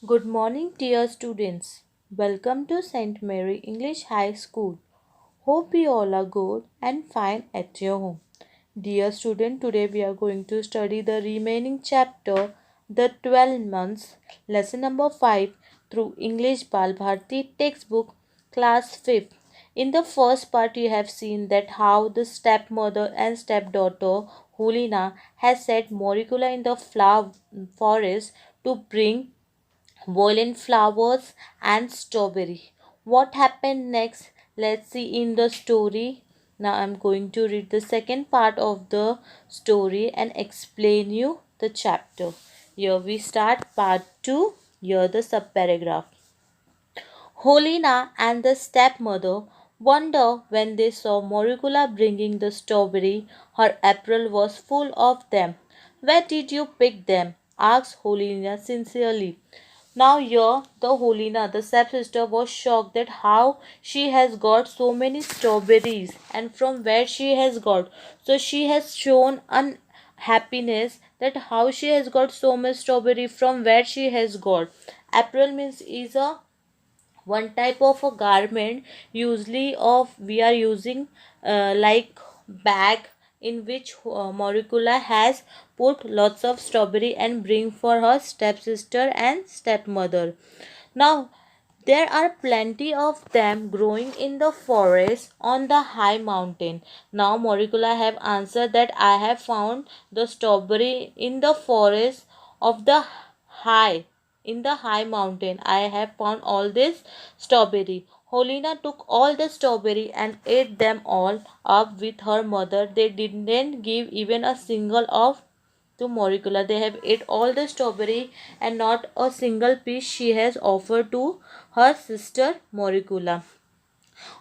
Good morning, dear students. Welcome to St. Mary English High School. Hope you all are good and fine at your home. Dear student, today we are going to study the remaining chapter, the 12 months, lesson number 5 through English Bal Bharti textbook, class 5th. In the first part, you have seen that how the stepmother and stepdaughter Hulina has set Moricula in the flower forest to bring violin flowers and strawberry. What happened next? Let's see in the story. Now I'm going to read the second part of the story and explain you the chapter. Here we start part 2. Here the subparagraph. Holina and the stepmother wonder when they saw Moricula bringing the strawberry. Her apron was full of them. Where did you pick them? Asked Holina sincerely. Now here the Holina, the stepsister, was shocked that how she has got so many strawberries and from where she has got. So she has shown unhappiness that how she has got so much strawberry from where she has got. April means is a one type of a garment usually of we are using like bag in which Moricula has put lots of strawberry and bring for her stepsister and stepmother. Now there are plenty of them growing in the forest on the high mountain. Now Moricula have answered that I have found the strawberry in the forest of the high in the high mountain. I have found all this strawberry. Holina took all the strawberry and ate them all up with her mother. They didn't give even a single of to Moricula. They have ate all the strawberry and not a single piece she has offered to her sister Moricula.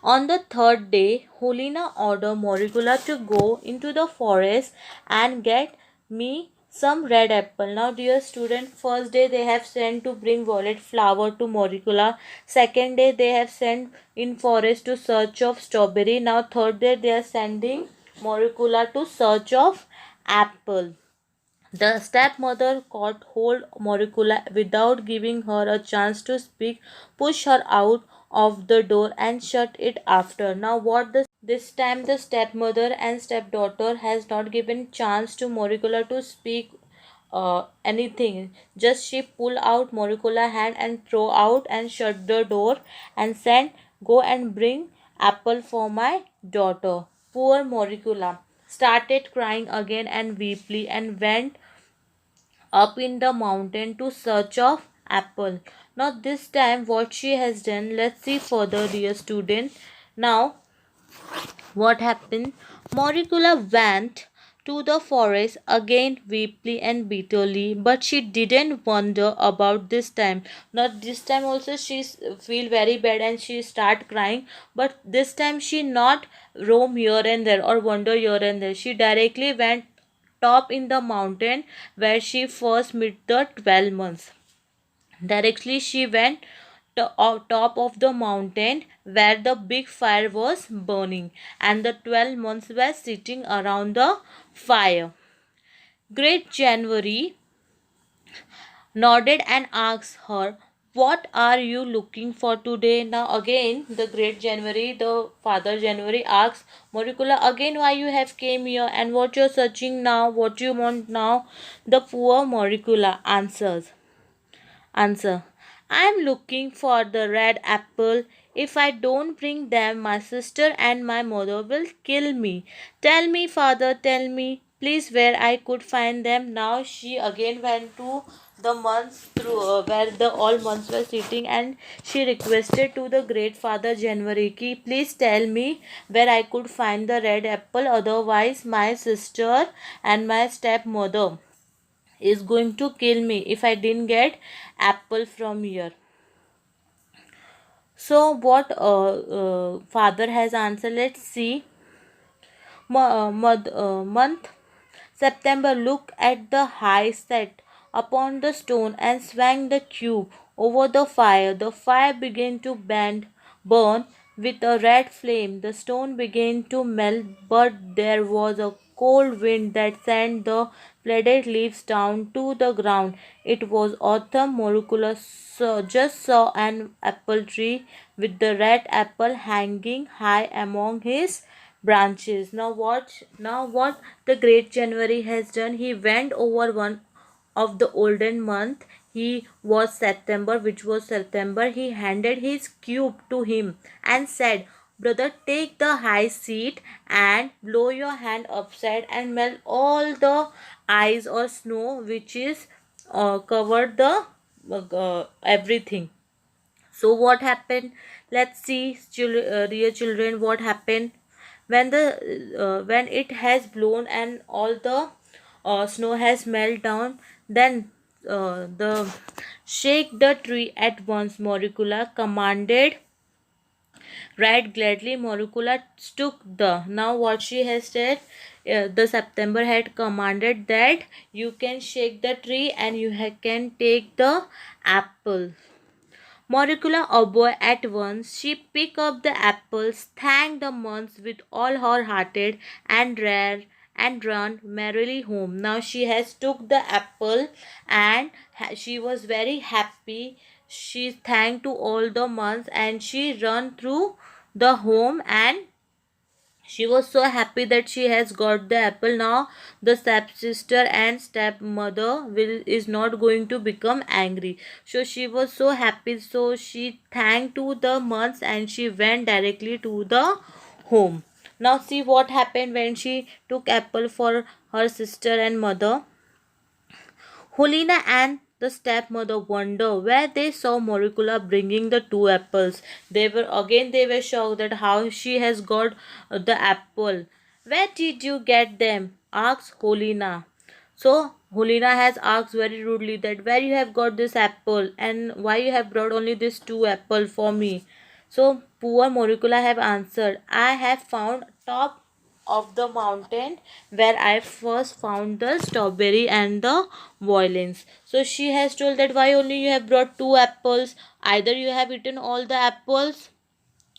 On the third day, Holina ordered Moricula to go into the forest and get me some red apple. Now, dear student, first day they have sent to bring violet flower to Moricula. Second day they have sent in forest to search of strawberry. Now, third day they are sending Moricula to search of apple. The stepmother caught hold Moricula without giving her a chance to speak, pushed her out of the door and shut it after. Now what this time the stepmother and stepdaughter has not given chance to Moricula to speak anything. Just she pull out Moricula hand and throw out and shut the door and said, "Go and bring apple for my daughter." Poor Moricula started crying again and weeply and went up in the mountain to search of apple. Now this time what she has done, let's see further, dear student. Now what happened? Moricula went to the forest again weeply and bitterly, but she didn't wonder about this time. Not this time also she feel very bad and she start crying, but this time she not roam here and there or wander here and there. She directly went top in the mountain where she first met the 12 months. Directly she went to top of the mountain where the big fire was burning and the 12 months were sitting around the fire. Great January nodded and asked her, "What are you looking for today?" Now again the great January, the father January asks Moricula again why you have came here and what you're searching now, what you want now. The poor Moricula answer, I'm looking for the red apple. If I don't bring them, my sister and my mother will kill me. Tell me, father, tell me, please, where I could find them. Now she again went to the months through where the all months were sitting and she requested to the great father January ki please tell me where I could find the red apple, otherwise my sister and my stepmother is going to kill me if I didn't get apple from here. So what father has answered, let's see. Month September, look at the high set upon the stone and swung the cube over the fire. The fire began to burn with a red flame. The stone began to melt, but there was a cold wind that sent the flooded leaves down to the ground. It was autumn. Moricula just saw an apple tree with the red apple hanging high among his branches. Now what the great January has done, he went over one of the olden month, which was September. He handed his cube to him and said, brother, take the high seat and blow your hand upside and melt all the ice or snow which is covered the everything. So what happened? Let's see, dear children, what happened when it has blown and all the snow has melted down. Then the shake the tree at once, Moricula commanded. Right gladly, Moricula took the. Now what she has said, the September had commanded that you can shake the tree and you can take the apple. Moricula obeyed at once. She picked up the apples, thanked the months with all her hearted, and ran merrily home. Now she has took the apple and she was very happy. She thanked to all the months and she run through the home, and she was so happy that she has got the apple. Now the stepsister and stepmother is not going to become angry. So she was so happy. So she thanked to the months and she went directly to the home. Now see what happened when she took apple for her sister and mother. Helena and the stepmother wondered where they saw Moricula bringing the two apples. They were shocked that how she has got the apple. Where did you get them? Asked Helena. So Helena has asked very rudely that where you have got this apple and why you have brought only this two apple for me. So poor Moricula have answered, I have found top of the mountain where I first found the strawberry and the violins. So she has told that why only you have brought two apples, either you have eaten all the apples.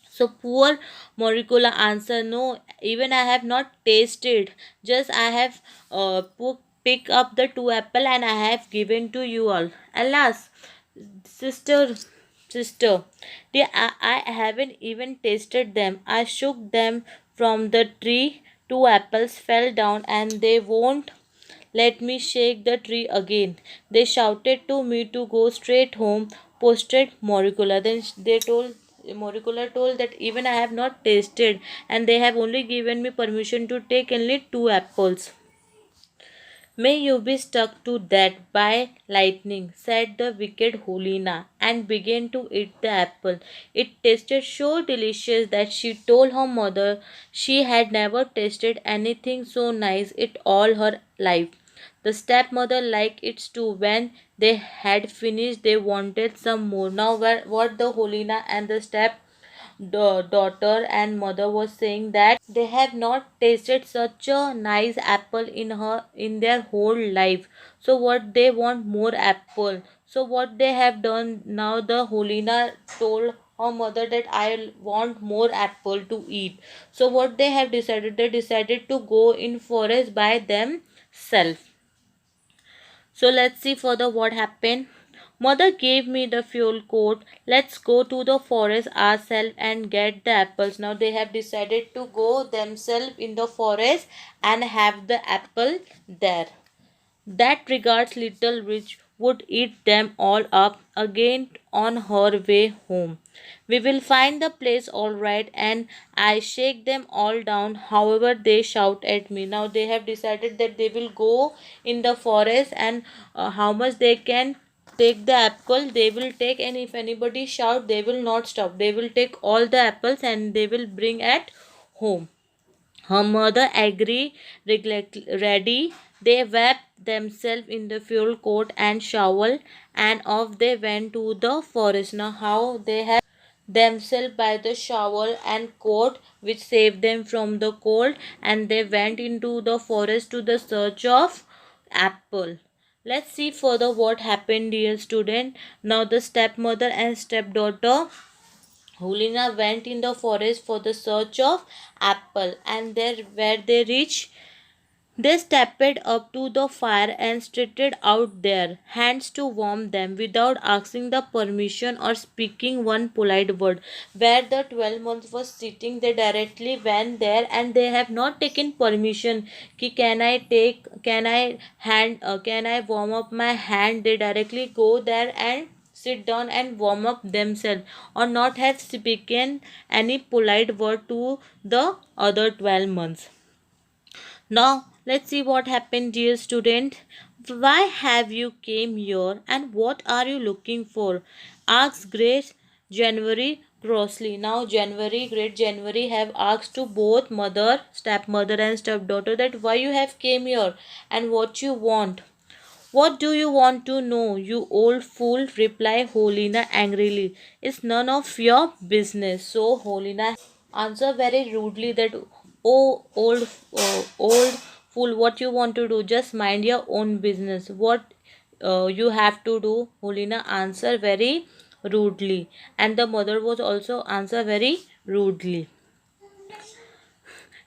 So poor Moricula answered, no, even I have not tasted. Just I have pick up the two apple and I have given to you all. Alas, sister, sister, I haven't even tasted them. I shook them from the tree. Two apples fell down and they won't let me shake the tree again. They shouted to me to go straight home, posted Moricula. Then they told Moricula told that even I have not tasted and they have only given me permission to take only two apples. May you be struck to death by lightning, said the wicked Helena, and began to eat the apple. It tasted so delicious that she told her mother she had never tasted anything so nice in all her life. The stepmother liked it too. When they had finished, they wanted some more. Now, what the Helena and the step daughter and mother was saying that they have not tasted such a nice apple in their whole life. So what they want more apple. So what they have done now, the Helena told her mother that I want more apple to eat. So what they decided to go in forest by themselves. So let's see further what happened. Mother gave me the fuel coat. Let's go to the forest ourselves and get the apples. Now they have decided to go themselves in the forest and have the apple there. That regards little witch would eat them all up again on her way home. We will find the place all right and I shake them all down, however they shout at me. Now they have decided that they will go in the forest and how much they can take the apple they will take, and if anybody shout they will not stop. They will take all the apples and they will bring at home. Her mother agreed ready. They wrapped themselves in the fuel coat and shovel and off they went to the forest. Now how they have themselves by the shovel and coat which saved them from the cold, and they went into the forest to the search of apple. Let's see further what happened, dear student. Now the stepmother and stepdaughter Helena went in the forest for the search of apple, and there where they reached, They stepped up to the fire and stretched out their hands to warm them without asking the permission or speaking one polite word. Where the 12 months was sitting, they directly went there and they have not taken permission. Ki can I warm up my hand? They directly go there and sit down and warm up themselves, or not have spoken any polite word to the other 12 months. Now, let's see what happened, dear student. Why have you came here and what are you looking for? Asked Great January crossly. Now, Great January have asked to both mother, stepmother and stepdaughter that why you have came here and what you want. What do you want to know, you old fool? Replied Holina angrily. It's none of your business. So Holina answered very rudely that, old fool, what you want to do? Just mind your own business. What you have to do? Holina answered very rudely, and the mother was also answered very rudely.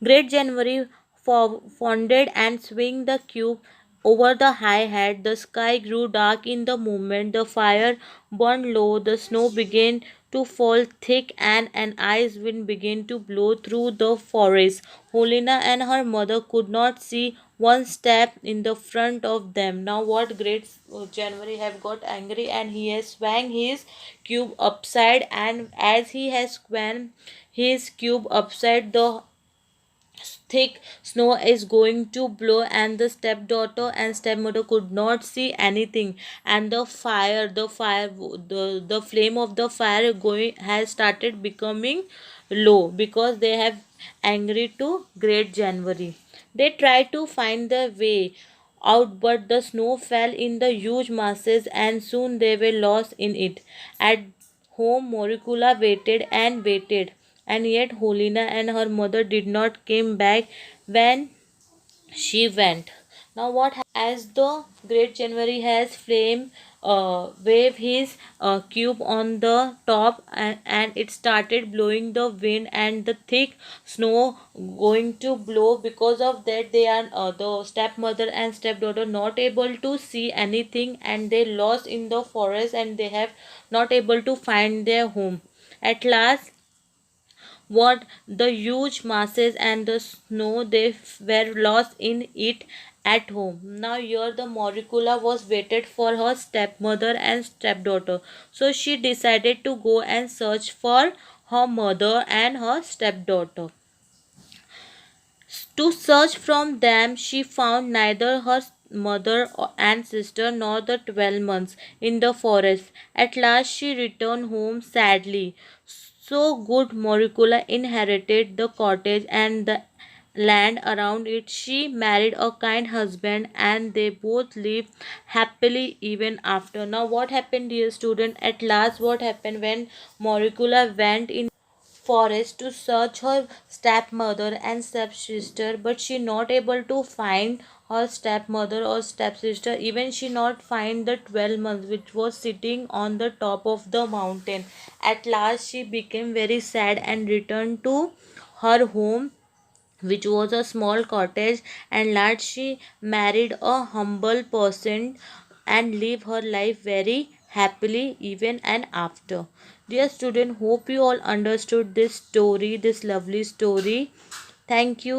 Great January founded and swung the cube over the high head. The sky grew dark in the moment. The fire burned low. The snow began to fall thick, and an ice wind began to blow through the forest. Holina and her mother could not see one step in the front of them. Now what Great January have got angry, and he has swung his cube upside, and as he has swung his cube upside, the thick snow is going to blow, and the stepdaughter and stepmother could not see anything, and the flame of the fire going has started becoming low because they have angry to Great January. They tried to find the way out, but the snow fell in the huge masses and soon they were lost in it. At home, Moricula waited and waited, and yet Holina and her mother did not came back when she went. Now what as the Great January has flame wave his cube on the top, and it started blowing the wind and the thick snow going to blow. Because of that, they are the stepmother and stepdaughter not able to see anything, and they lost in the forest, and they have not able to find their home. At last, what the huge masses and the snow, they were lost in it at home. Now here the Moricula was waited for her stepmother and stepdaughter, so she decided to go and search for her mother and her stepdaughter. To search from them, she found neither her mother and sister nor the 12 months in the forest. At last, she returned home sadly. So good Moricula inherited the cottage and the land around it. She married a kind husband and they both lived happily even after. Now, what happened, dear student? At last, what happened when Moricula went in forest to search her stepmother and stepsister, but she not able to find her stepmother or stepsister. Even she not find the 12 months which was sitting on the top of the mountain. At last she became very sad and returned to her home, which was a small cottage, and last she married a humble person and live her life very happily even and after. Dear student, hope you all understood this story, this lovely story. Thank you.